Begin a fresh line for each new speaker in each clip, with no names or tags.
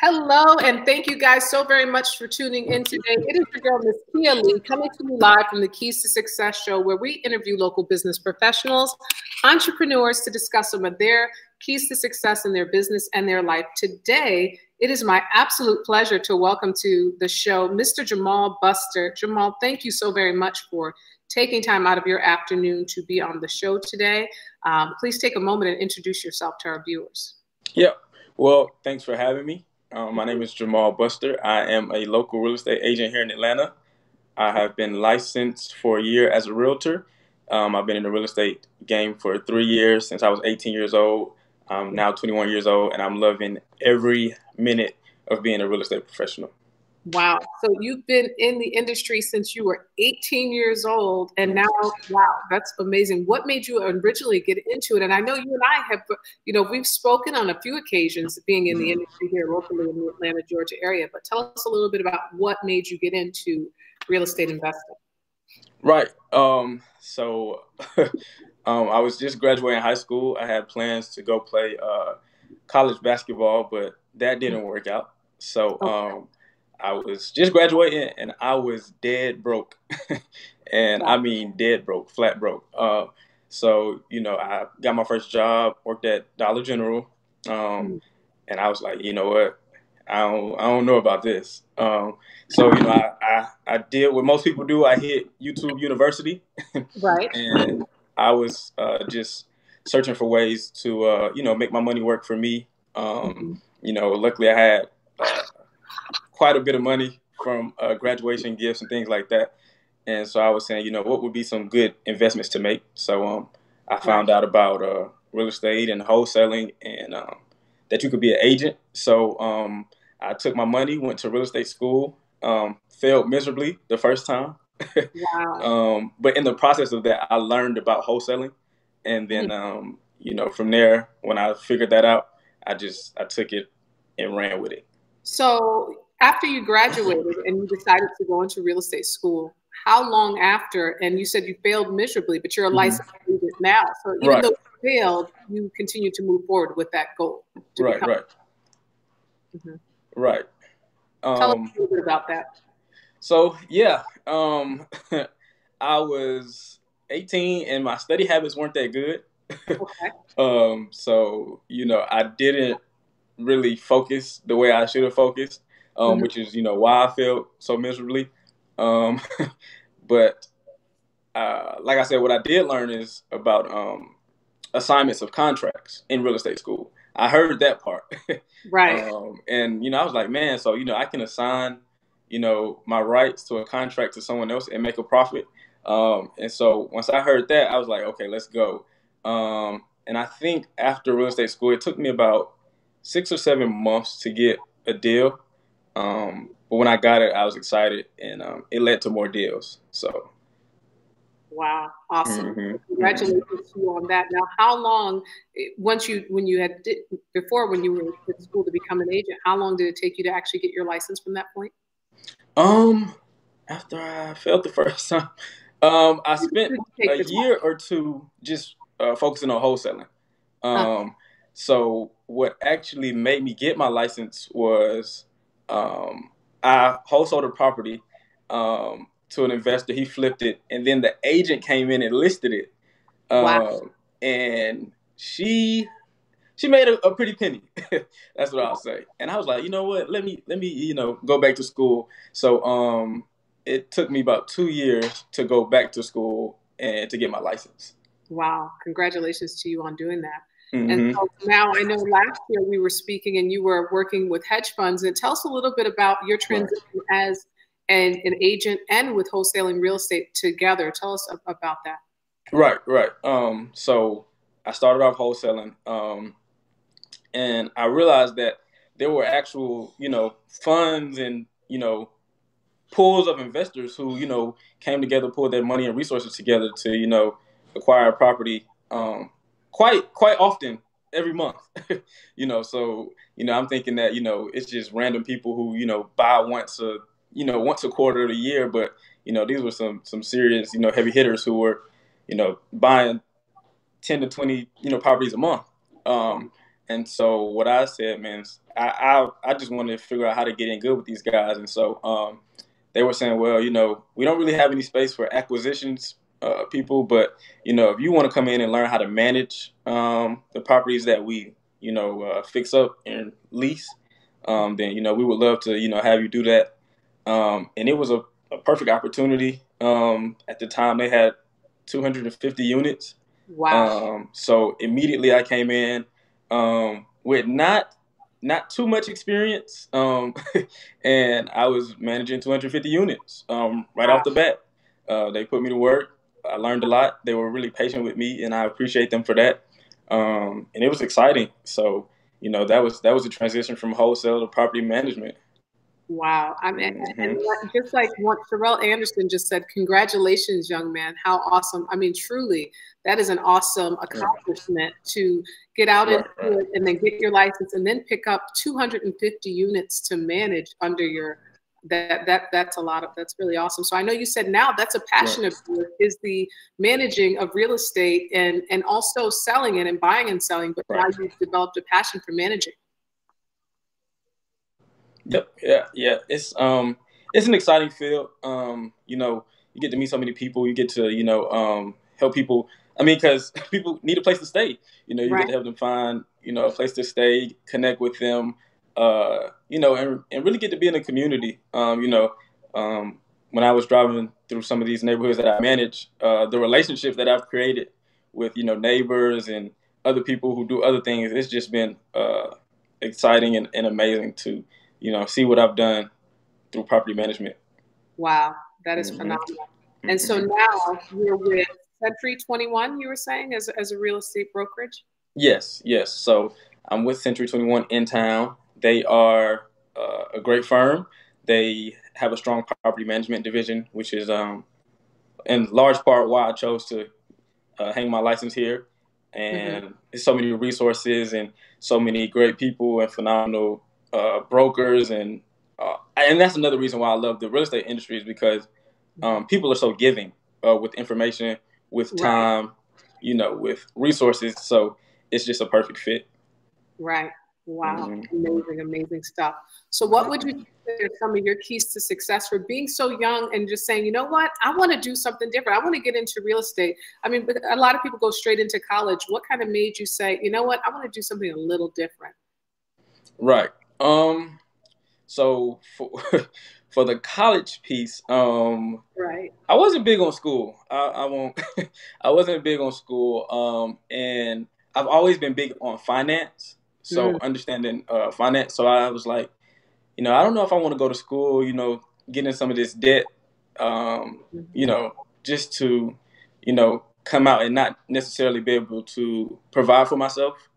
Hello, and thank you guys so very much for tuning in today. It is your girl, Miss Kia Lee, coming to you live from the Keys to Success show, where we interview local business professionals, entrepreneurs to discuss some of their keys to success in their business and their life. Today, it is my absolute pleasure to welcome to the show Mr. Jamal Buster. Jamal, thank you so very much for taking time out of your afternoon to be on the show today. Please take a moment and introduce yourself to our viewers.
Yeah, well, thanks for having me. My name is Jamal Buster. I am a local real estate agent here in Atlanta. I have been licensed for a year as a realtor. I've been in the real estate game for 3 years since I was 18 years old. I'm now 21 years old, and I'm loving every minute of being a real estate professional.
Wow. So you've been in the industry since you were 18 years old, and now, wow, that's amazing. What made you originally get into it? And I know you and I have, we've spoken on a few occasions being in the industry here locally in the Atlanta, Georgia area, but tell us a little bit about what made you get into real estate investing.
Right. So I was just graduating high school. I had plans to go play college basketball, but that didn't work out. So I was just graduating and I was dead broke. And I mean dead broke, flat broke. So I got my first job, worked at Dollar General, and I was like, you know what? I don't know about this. I did what most people do. I hit YouTube University,
Right.
and I was just searching for ways to make my money work for me. Luckily I had quite a bit of money from graduation gifts and things like that, and so I was saying, what would be some good investments to make? So I found out about real estate and wholesaling, and that you could be an agent. So I took my money, went to real estate school, failed miserably the first time.
Wow.
But in the process of that, I learned about wholesaling. And then, from there, when I figured that out, I took it and ran with it.
So after you graduated and you decided to go into real estate school, how long after, and you said you failed miserably, but you're a licensed agent now. So even though you failed, you continue to move forward with that goal.
Right.
Tell us a little bit about that.
So, I was 18 and my study habits weren't that good.
Okay.
So, I didn't really focus the way I should have focused, which is, why I failed so miserably. But like I said, what I did learn is about assignments of contracts in real estate school. I heard that part.
Right.
And I was like, man, so I can assign my rights to a contract to someone else and make a profit. And so once I heard that, I was like, okay, let's go. And I think after real estate school, it took me about 6 or 7 months to get a deal. But when I got it, I was excited, and it led to more deals. So.
Wow, awesome! Congratulations to you on that. Now, how long, when you were in school to become an agent, how long did it take you to actually get your license from that point?
After I failed the first time, I spent a year or two just focusing on wholesaling. So what actually made me get my license was I wholesaled a property to an investor. He flipped it, and then the agent came in and listed it. And she made a pretty penny. That's what I'll say. And I was like, you know what? Let me go back to school. So it took me about 2 years to go back to school and to get my license.
Wow! Congratulations to you on doing that. And so now I know last year we were speaking and you were working with hedge funds. And tell us a little bit about your transition as an agent and with wholesaling real estate together. Tell us about that.
Right. So I started off wholesaling, and I realized that there were actual, funds and, pools of investors who, came together, pulled their money and resources together to, acquire a property quite often every month. So, I'm thinking that, it's just random people who, buy once a quarter of the year. But, these were some serious, heavy hitters who were, buying 10 to 20, properties a month. And so what I said, man, I just wanted to figure out how to get in good with these guys. And so they were saying, well, we don't really have any space for acquisitions people, but if you want to come in and learn how to manage the properties that we fix up and lease, then we would love to have you do that. And it was a perfect opportunity. At the time, they had 250 units.
Wow.
So immediately I came in with not too much experience, and I was managing 250 units right
Wow.
off the bat. They put me to work. I learned a lot. They were really patient with me, and I appreciate them for that. And it was exciting. So that was a transition from wholesale to property management.
Wow. I mean, and
Hmm.
just like what Sherelle Anderson just said, congratulations, young man. How awesome. I mean, truly, that is an awesome accomplishment to get out into
Right, right.
it and then get your license and then pick up 250 units to manage under your that's really awesome. So I know you said now that's a passion
Right.
of yours is the managing of real estate and also selling it and buying and selling, but now
Right.
you've developed a passion for managing.
Yep. Yeah. Yeah. It's an exciting field. You get to meet so many people. You get to help people. I mean, because people need a place to stay. You get
Right.
to help them find a place to stay, connect with them. And really get to be in a community. When I was driving through some of these neighborhoods that I manage, the relationships that I've created with neighbors and other people who do other things, it's just been exciting and amazing to see what I've done through property management.
Wow, that is
Hmm.
phenomenal. And so
Hmm.
now you're with Century 21, you were saying, as a real estate brokerage?
Yes, yes. So I'm with Century 21 in town. They are a great firm. They have a strong property management division, which is in large part why I chose to hang my license here.
Hmm.
And there's so many resources and so many great people and phenomenal brokers and that's another reason why I love the real estate industry is because people are so giving with information, with
Right,
time, with resources. So it's just a perfect fit.
right. Wow,
Hmm.
amazing, amazing stuff. So what would you say are some of your keys to success for being so young and just saying, you know what, I want to do something different. I want to get into real estate. I mean, but a lot of people go straight into college. What kind of made you say, you know what, I want to do something a little different?
Right. So for for the college piece,
Right.
I wasn't big on school. I won't. I wasn't big on school. And I've always been big on finance. So
Mm.
understanding finance. So I was like, I don't know if I want to go to school. Get in some of this debt.
Mhm.
Just to, come out and not necessarily be able to provide for myself.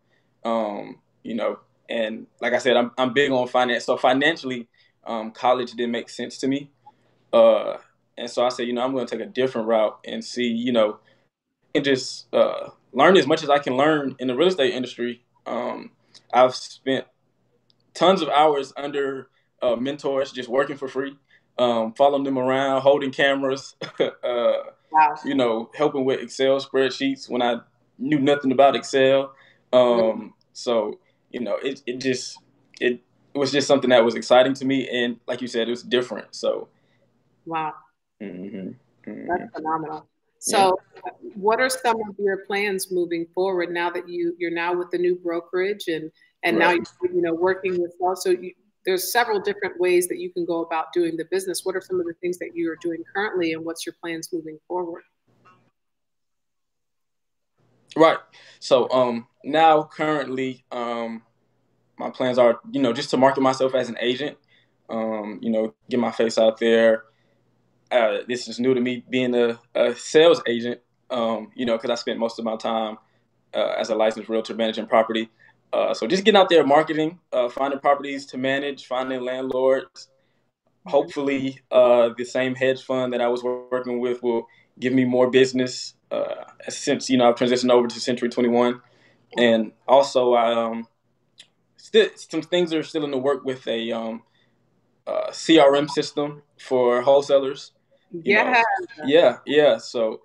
Um, you know, and like I said, I'm big on finance. So financially, college didn't make sense to me. Uh, and so I said, I'm going to take a different route and see, and just learn as much as I can learn in the real estate industry. I've spent tons of hours under mentors, just working for free, following them around, holding cameras,
Wow.
helping with Excel spreadsheets when I knew nothing about Excel.
Mm.
So it was just something that was exciting to me, and like you said, it was different. So.
Wow.
Hmm.
That's
Hmm.
phenomenal.
Yeah.
So, what are some of your plans moving forward now that you're now with the new brokerage and now
Right.
you're working with also there's several different ways that you can go about doing the business. What are some of the things that you are doing currently, and what's your plans moving forward?
Right. So now currently my plans are just to market myself as an agent. Get my face out there. This is new to me being a sales agent. Because I spent most of my time as a licensed realtor managing property. So just getting out there marketing, finding properties to manage, finding landlords.
Mhm.
Hopefully, the same hedge fund that I was working with will give me more business since I've transitioned over to Century 21, and also I still some things are still in the work with a CRM system for wholesalers. You know,
Yeah.
yeah, yeah. So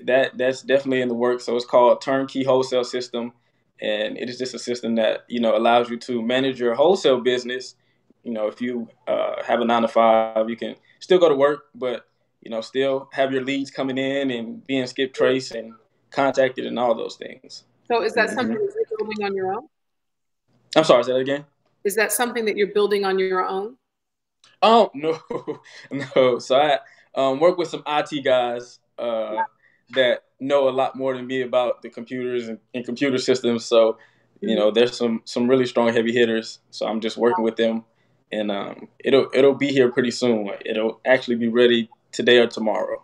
that's definitely in the work. So it's called Turnkey Wholesale System, And it is just a system that, allows you to manage your wholesale business. If you have a 9 to 5, you can still go to work, but, still have your leads coming in and being skip trace and contacted and all those things.
So is that something that you're building on your own?
I'm sorry, say that again?
Is that something that you're building on your own?
Oh, no, no. So I work with some IT guys that know a lot more than me about the computers and computer systems. So, there's some really strong heavy hitters. So I'm just working with them, and it'll be here pretty soon. It'll actually be ready today or tomorrow.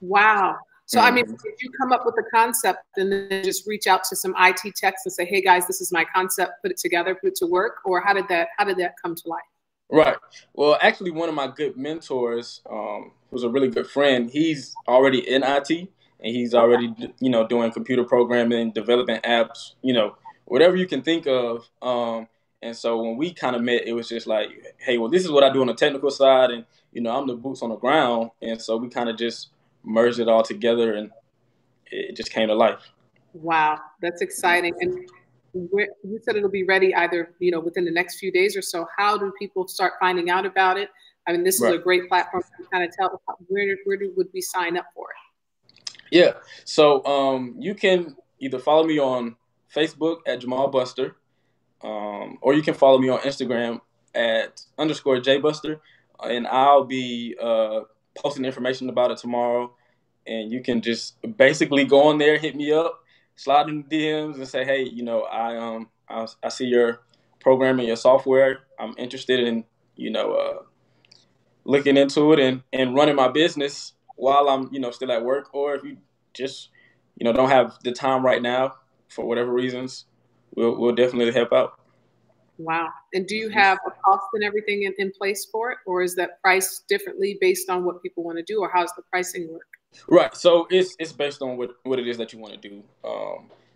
Wow. So, I mean, did you come up with the concept and then just reach out to some IT techs and say, hey guys, this is my concept, put it together, put it to work? Or how did that come to life?
Right. Well, actually, one of my good mentors, who's a really good friend, he's already in IT, and he's already, doing computer programming, developing apps, whatever you can think of. And so when we kind of met, it was just like, hey, well, this is what I do on the technical side, and, I'm the boots on the ground. And so we kind of just merged it all together, and it just came to life.
Wow, that's exciting. And you said it'll be ready either, within the next few days or so. How do people start finding out about it? I mean, this is a great platform to kind of tell where would we sign up for it?
Yeah. So you can either follow me on Facebook at Jamal Buster, or you can follow me on Instagram at _JBuster, and I'll be posting information about it tomorrow. And you can just basically go on there, hit me up, slide in the DMs, and say, hey, I see your program and your software. I'm interested in, looking into it and running my business while I'm, still at work. Or if you just, don't have the time right now for whatever reasons, we'll definitely help out.
Wow. And do you have a cost and everything in place for it? Or is that priced differently based on what people want to do? Or how's the pricing work?
Right. So it's based on what it is that you want to do.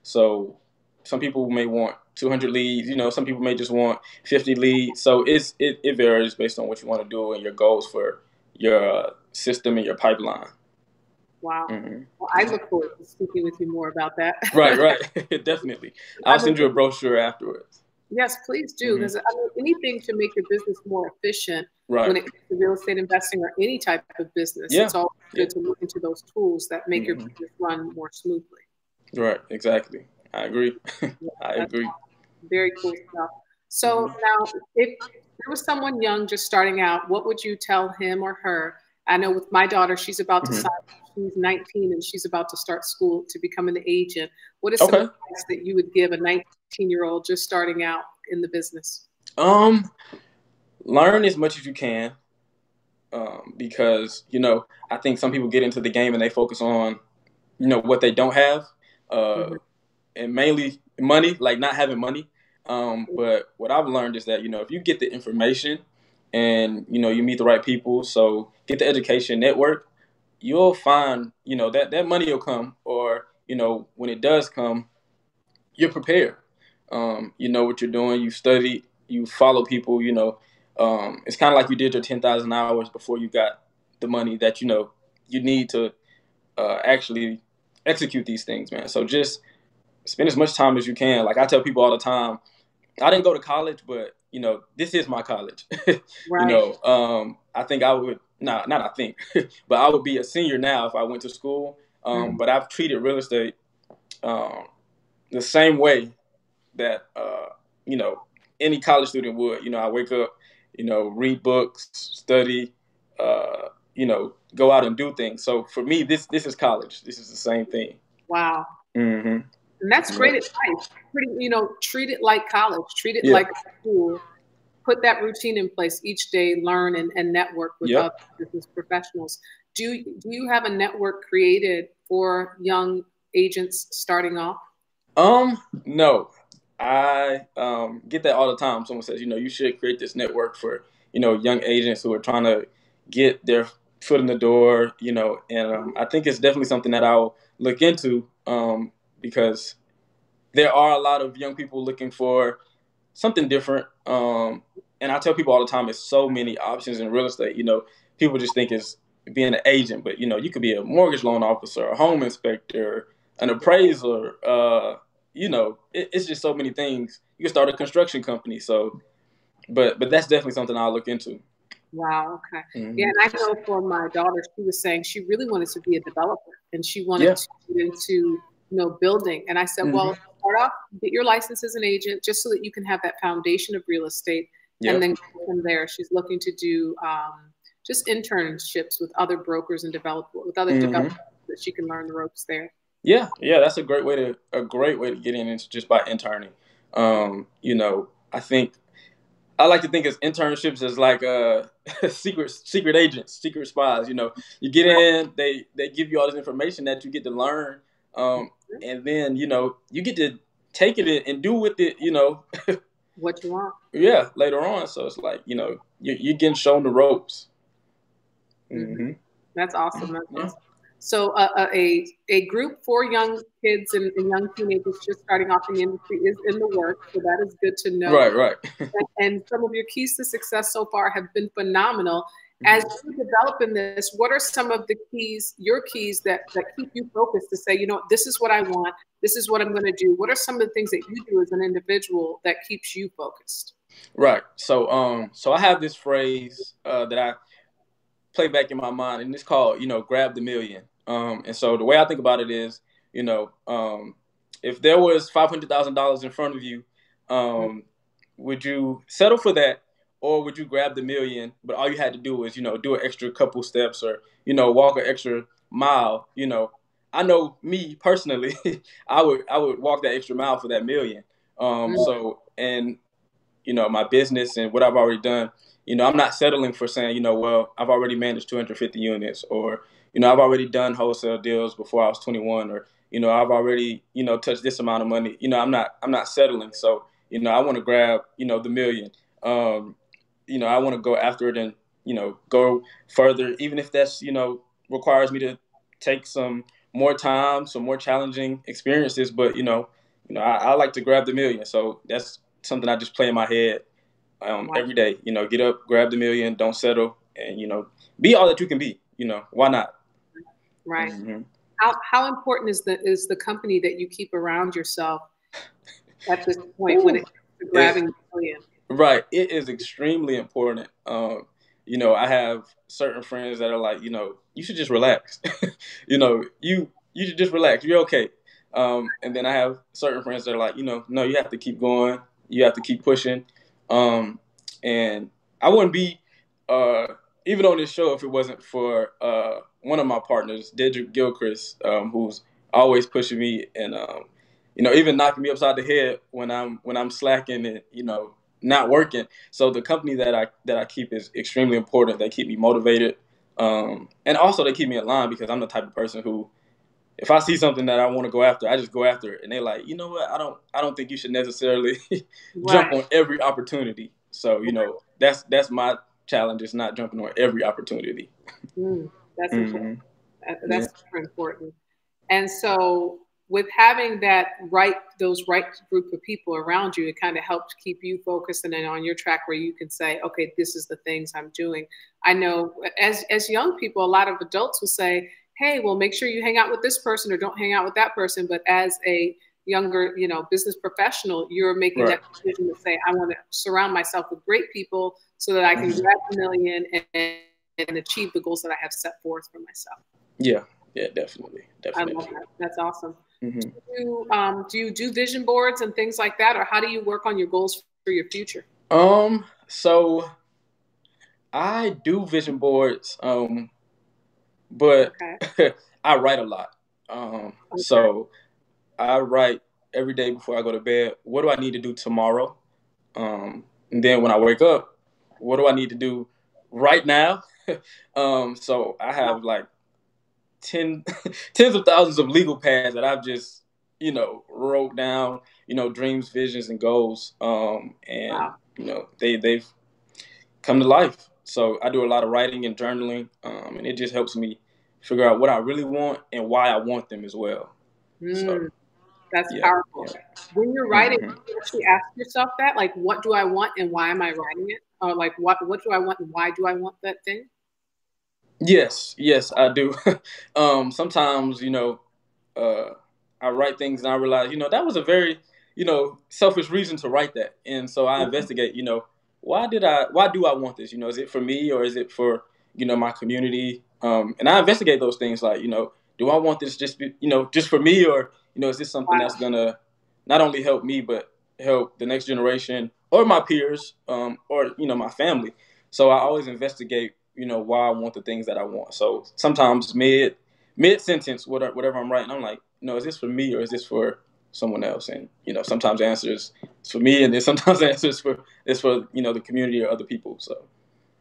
So some people may want 200 leads. Some people may just want 50 leads. So it varies based on what you want to do and your goals for your system and your pipeline.
Wow. Well, I look forward to speaking with you more about that.
Right. Definitely. I'll send you a brochure afterwards.
Yes, please do. Because anything to make your business more efficient when it comes to real estate investing or any type of business, it's always good to look into those tools that make your business run more smoothly.
Right, exactly. I agree. I agree.
Very cool stuff. So now, if there was someone young just starting out, what would you tell him or her? I know with my daughter, she's about to sign. She's 19 and she's about to start school to become an agent. What is some advice that you would give a 19-year-old just starting out in the business?
Learn as much as you can, because I think some people get into the game and they focus on what they don't have, and mainly money, like not having money. But what I've learned is that if you get the information and you meet the right people, so get the education network, you'll find that money will come, or when it does come, you're prepared. You know what you're doing. You study. You follow people. It's kind of like you did your 10,000 hours before you got the money that you need to actually execute these things, man. So just spend as much time as you can. Like I tell people all the time, I didn't go to college, but this is my college.
Right.
I think I would not I think, but I would be a senior now if I went to school. But I've treated real estate the same way that any college student would. I wake up, read books, study, go out and do things. So for me, this is college. This is the same thing.
Wow. And that's great advice. Treat it like college. Treat it like school. Put that routine in place each day. Learn and network with other business professionals. Do you have a network created for young agents starting off?
No. I get that all the time. Someone says, you should create this network for, young agents who are trying to get their foot in the door, and I think it's definitely something that I'll look into, because there are a lot of young people looking for something different. And I tell people all the time, it's so many options in real estate. People just think it's being an agent, but you could be a mortgage loan officer, a home inspector, an appraiser, it's just so many things. You can start a construction company. So, but that's definitely something I'll look into.
Wow. Okay.
Mm-hmm.
Yeah, and I know for my daughter, she was saying she really wanted to be a developer, and she wanted to get into building. And I said,
Mm-hmm.
well, start off, get your license as an agent, just so that you can have that foundation of real estate,
Yep.
and then from there, she's looking to do just internships with other brokers and developers that she can learn the ropes there.
Yeah, that's a great way to get in, is just by interning. I think I like to think of internships as like secret agents, secret spies. You get in, they give you all this information that you get to learn, and then you get to take it and do with it.
What you want.
Yeah, later on. So it's like you're getting shown the ropes.
Mm-hmm. That's awesome. That's awesome. So a group for young kids and young teenagers just starting off in the industry is in the works. So that is good to know.
Right.
And some of your keys to success so far have been phenomenal. As you develop in this, what are some of the keys, your keys that keep you focused to say, this is what I want, this is what I'm going to do? What are some of the things that you do as an individual that keeps you focused?
Right. So I have this phrase that I play back in my mind, and it's called, grab the million. And so the way I think about it is, if there was $500,000 in front of you, would you settle for that, or would you grab the million? But all you had to do was, do an extra couple steps, or walk an extra mile. I know me personally, I would walk that extra mile for that million. So, and my business and what I've already done, I'm not settling for saying, well, I've already managed 250 units, or I've already done wholesale deals before I was 21, or I've already touched this amount of money. I'm not settling. So I want to grab the million. I want to go after it and go further, even if that's requires me to take some more time, some more challenging experiences. But I like to grab the million. So that's something I just play in my head every day. Get up, grab the million, don't settle, and be all that you can be. Why not?
Right. Mm-hmm. How important is the company that you keep around yourself at this point when it comes to grabbing the million?
Right. It is extremely important. I have certain friends that are like, you should just relax. You should just relax. You're okay. And then I have certain friends that are like, no, you have to keep going. You have to keep pushing. And I wouldn't be even on this show if it wasn't for one of my partners, Dedrick Gilchrist, who's always pushing me and even knocking me upside the head when I'm slacking and not working. So the company that I keep is extremely important. They keep me motivated, and also they keep me in line, because I'm the type of person who, if I see something that I want to go after, I just go after it. And they're like, you know what? I don't think you should necessarily jump on every opportunity. So that's my challenge, is not jumping on every opportunity.
That's important. That's super important. And so with having those right group of people around you, it kind of helps keep you focused and then on your track where you can say, okay, this is the things I'm doing. I know as young people, a lot of adults will say, hey, well, make sure you hang out with this person or don't hang out with that person. But as a younger, business professional, you're making that decision to say, I want to surround myself with great people so that I can grab the million and achieve the goals that I have set forth for myself.
Yeah, definitely.
I love that. That's awesome. Do you do vision boards and things like that, or how do you work on your goals for your future?
So I do vision boards, but I write a lot. So I write every day before I go to bed. What do I need to do tomorrow? And then when I wake up, what do I need to do right now? So I have like tens of thousands of legal pads that I've just, wrote down, dreams, visions, and goals. And they've come to life. So I do a lot of writing and journaling, and it just helps me figure out what I really want and why I want them as well. So,
that's powerful. Yeah. When you're writing, you actually ask yourself that, like, what do I want and why am I writing it? Or like, what do I want and why do I want that thing? Yes,
I do. Sometimes, I write things and I realize, that was a very, selfish reason to write that. And so I investigate, why do I want this? Is it for me or is it for, my community? And I investigate those things like, do I want this just for me, or, is this something that's going to not only help me, but help the next generation or my peers, or, my family. So I always investigate, why I want the things that I want. So sometimes mid sentence, whatever I'm writing, I'm like, is this for me or is this for someone else? And, sometimes the answer is it's for me. And then sometimes the answer is for, the community or other people. So.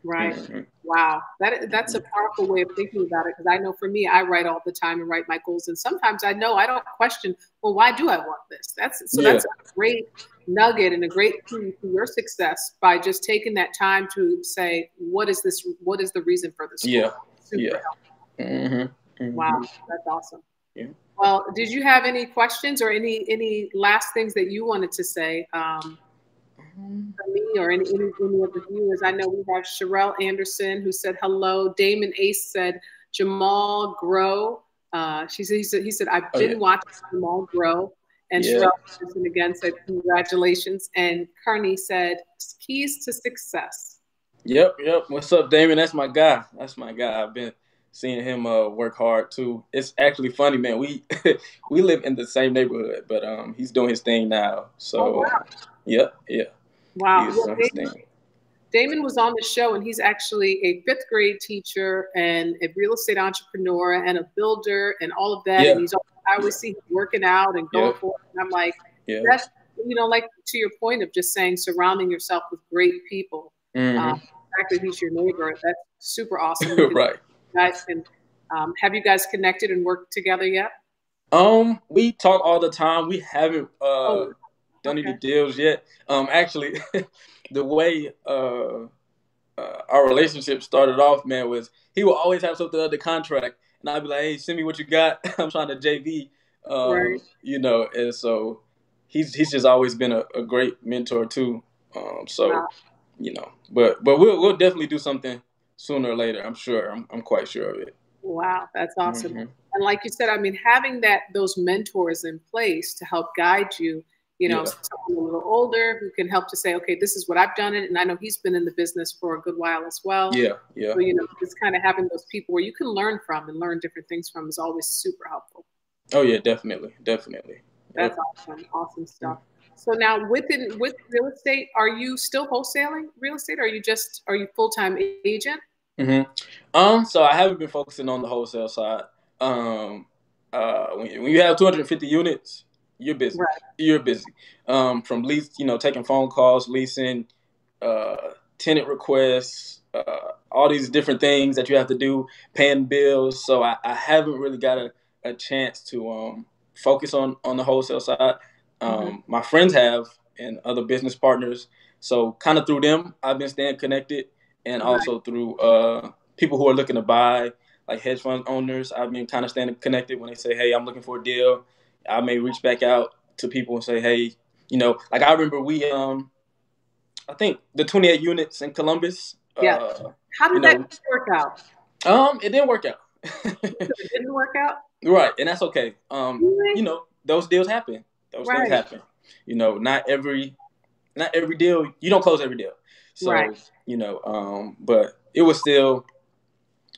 Right. Wow. That's a powerful way of thinking about it. Because I know for me, I write all the time and write my goals. And sometimes I know I don't question, well, why do I want this? That's a great nugget and a great key to your success by just taking that time to say, what is this? What is the reason for this?
Yeah.
Super helpful. Wow. That's awesome. Yeah. Well, did you have any questions or any last things that you wanted to say? For me or any of the viewers? I know we have Sherelle Anderson who said hello. Damon Ace said Jamal grow. He said I've been watching Jamal grow. And Sherelle Anderson again said congratulations. And Kearney said keys to success.
Yep. What's up, Damon? That's my guy. I've been seeing him work hard too. It's actually funny, man. We live in the same neighborhood, but he's doing his thing now. So yeah.
Wow. Damon was on the show, and he's actually a 5th grade teacher and a real estate entrepreneur and a builder and all of that. Yeah. And I always see him working out and going for it. And I'm like, that's, like to your point of just saying, surrounding yourself with great people. The fact that he's your neighbor, that's super awesome.
Right.
You guys can, have you guys connected and worked together yet?
We talk all the time. We haven't, done any deals yet. Actually, the way our relationship started off, man, was he will always have something under contract, and I'd be like, "Hey, send me what you got. I'm trying to JV," And so he's just always been a great mentor too. But we'll definitely do something sooner or later. I'm sure. I'm quite sure of it.
Wow, that's awesome. And like you said, I mean, having those mentors in place to help guide you. Someone a little older who can help to say, okay, this is what I've done it. And I know he's been in the business for a good while as well.
Yeah.
So, just kind of having those people where you can learn from and learn different things from is always super helpful.
Oh, yeah, definitely.
That's awesome. Awesome stuff. So now with real estate, are you still wholesaling real estate? Or are you full-time agent?
So I haven't been focusing on the wholesale side. When you have 250 units, you're busy.
Right.
You're busy. From lease, taking phone calls, leasing, tenant requests, all these different things that you have to do, paying bills. So I haven't really got a chance to focus on the wholesale side. My friends have and other business partners. So kind of through them, I've been staying connected, and also through people who are looking to buy, like hedge fund owners. I've been kind of staying connected when they say, "Hey, I'm looking for a deal." I may reach back out to people and say, "Hey, like I remember we, I think the 28 units in Columbus."
How did that work out?
It didn't work out.
It didn't work out?
Right, and that's okay.
Really?
Those deals happen. Things happen. Not every deal, you don't close every deal. So, but it was still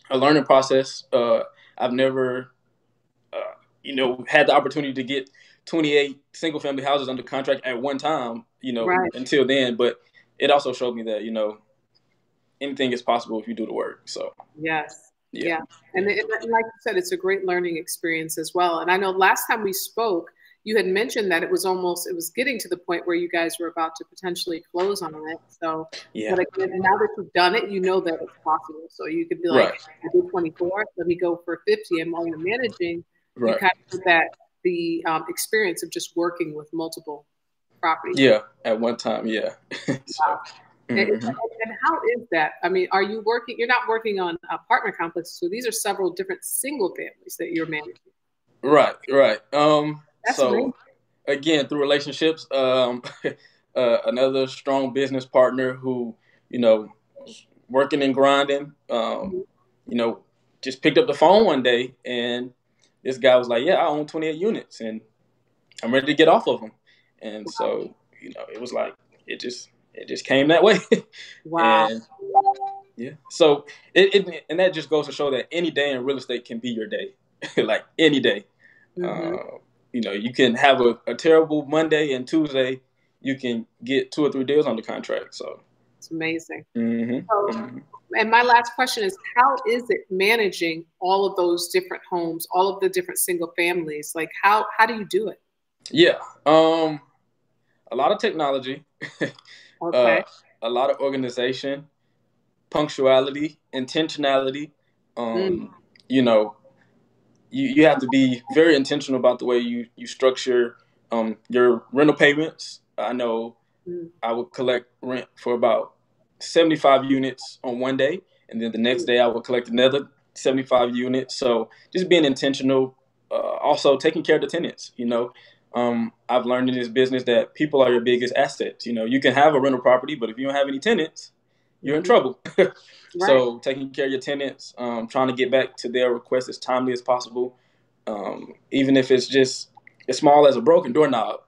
a learning process. I've never had the opportunity to get 28 single family houses under contract at one time, until then. But it also showed me that, anything is possible if you do the work. So,
yes. Yeah. And like you said, it's a great learning experience as well. And I know last time we spoke, you had mentioned that it was getting to the point where you guys were about to potentially close on it. So, but again, now that you've done it, you know that it's possible. So you could be like, I did 24, let me go for 50. And while you're managing, you kind of get the experience of just working with multiple properties.
Yeah, at one time,
Wow. And how is that? I mean, you're not working on apartment complexes, so these are several different single families that you're managing.
Right.
That's
so
amazing.
Again, through relationships, another strong business partner who, working and grinding, just picked up the phone one day, and this guy was like, "Yeah, I own 28 units." And I'm ready to get off of them. And so, it was like, it just came that way.
Wow.
And yeah, so and that just goes to show that any day in real estate can be your day. Like any day. You can have a terrible Monday, and Tuesday you can get 2 or 3 deals on the contract. So
it's amazing. And my last question is, how is it managing all of those different homes, all of the different single families? Like, how do you do it?
Yeah, a lot of technology,
Okay.
A lot of organization, punctuality, intentionality. You have to be very intentional about the way you structure your rental payments. I know I would collect rent for about 75 units on one day, and then the next day I would collect another 75 units. So just being intentional, also taking care of the tenants. I've learned in this business that people are your biggest assets. You can have a rental property, but if you don't have any tenants, you're in trouble. So taking care of your tenants, trying to get back to their requests as timely as possible, even if it's just as small as a broken doorknob,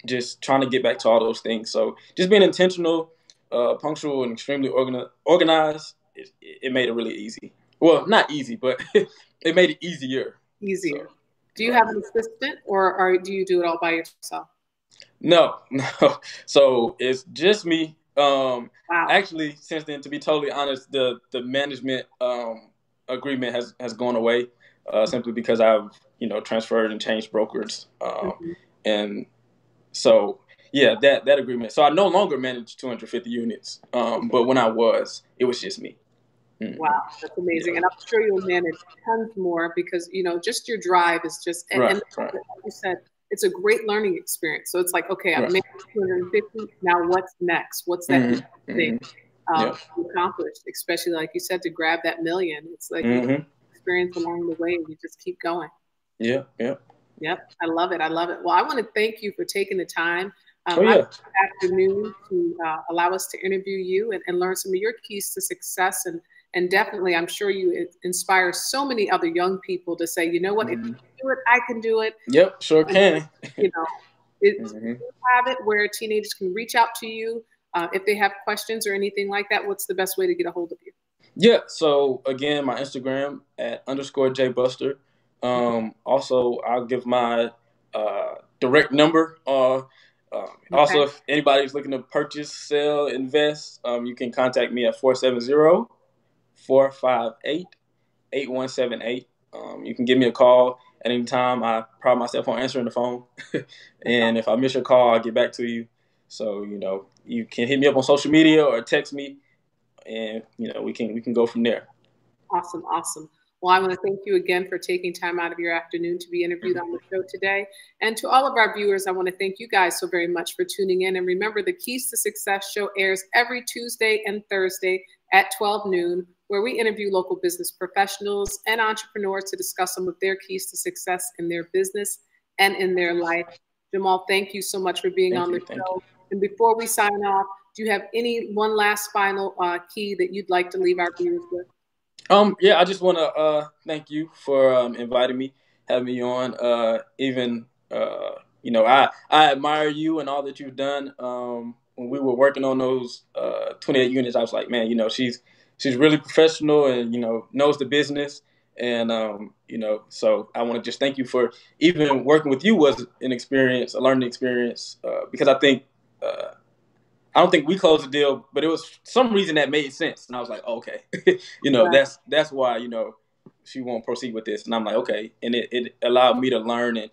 just trying to get back to all those things. So just being intentional, punctual, and extremely organized, it made it really easy. Well, not easy, but it made it easier.
Easier. So, do you have an assistant, or do you do it all by yourself?
No. So it's just me. Actually, since then, to be totally honest, the management agreement has gone away simply because I've transferred and changed brokers, and so yeah, that agreement. So I no longer manage 250 units, but when I was, it was just me.
Wow, that's amazing, and I'm sure you'll manage tons more because just your drive is just and like you said, it's a great learning experience. So it's like, okay, I've managed 250. Now what's next? What's that next thing accomplished? Especially like you said, to grab that million. It's like experience along the way, and you just keep going.
Yep.
I love it. Well, I want to thank you for taking the time afternoon to allow us to interview you and learn some of your keys to success. And definitely, I'm sure you inspire so many other young people to say, you know what, if you can do it, I can do it.
Yep, sure can.
You have it where teenagers can reach out to you if they have questions or anything like that. What's the best way to get a hold of you?
Yeah, so again, my Instagram at _JBuster. Also, I'll give my direct number. Also, if anybody's looking to purchase, sell, invest, you can contact me at 470-458-8178. You can give me a call at any time. I pride myself on answering the phone. And if I miss your call, I'll get back to you. So, you can hit me up on social media or text me, and, we can go from there.
Awesome. Well, I want to thank you again for taking time out of your afternoon to be interviewed on the show today. And to all of our viewers, I want to thank you guys so very much for tuning in. And remember, the Keys to Success show airs every Tuesday and Thursday at 12 noon, where we interview local business professionals and entrepreneurs to discuss some of their keys to success in their business and in their life. Jamal, thank you so much for being on the show. And before we sign off, do you have one last final key that you'd like to leave our viewers with?
Yeah, I just want to thank you for inviting me, having me on. I admire you and all that you've done. When we were working on those 28 units, I was like, man, she's really professional and knows the business. And so I want to just thank you for even working with you was an experience, a learning experience, because I don't think we closed the deal, but it was some reason that made sense. And I was like, oh, okay, that's why, she won't proceed with this. And I'm like, okay. And it allowed me to learn and,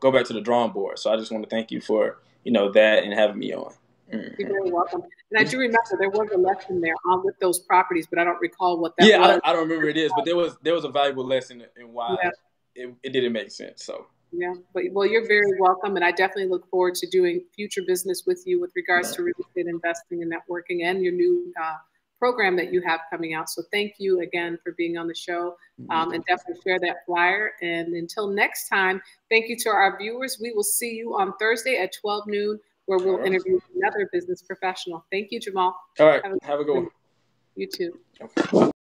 go back to the drawing board. So I just want to thank you for, that and having me on.
You're very welcome. And I do remember there was a lesson there with those properties, but I don't recall what that was.
I don't remember it is, but there was a valuable lesson in why it didn't make sense. So.
Yeah, well, you're very welcome, and I definitely look forward to doing future business with you with regards to real estate investing and networking and your new program that you have coming out. So thank you again for being on the show, and definitely share that flyer. And until next time, thank you to our viewers. We will see you on Thursday at 12 noon, where we'll interview another business professional. Thank you, Jamal.
All right, have a good one.
You too.
Okay.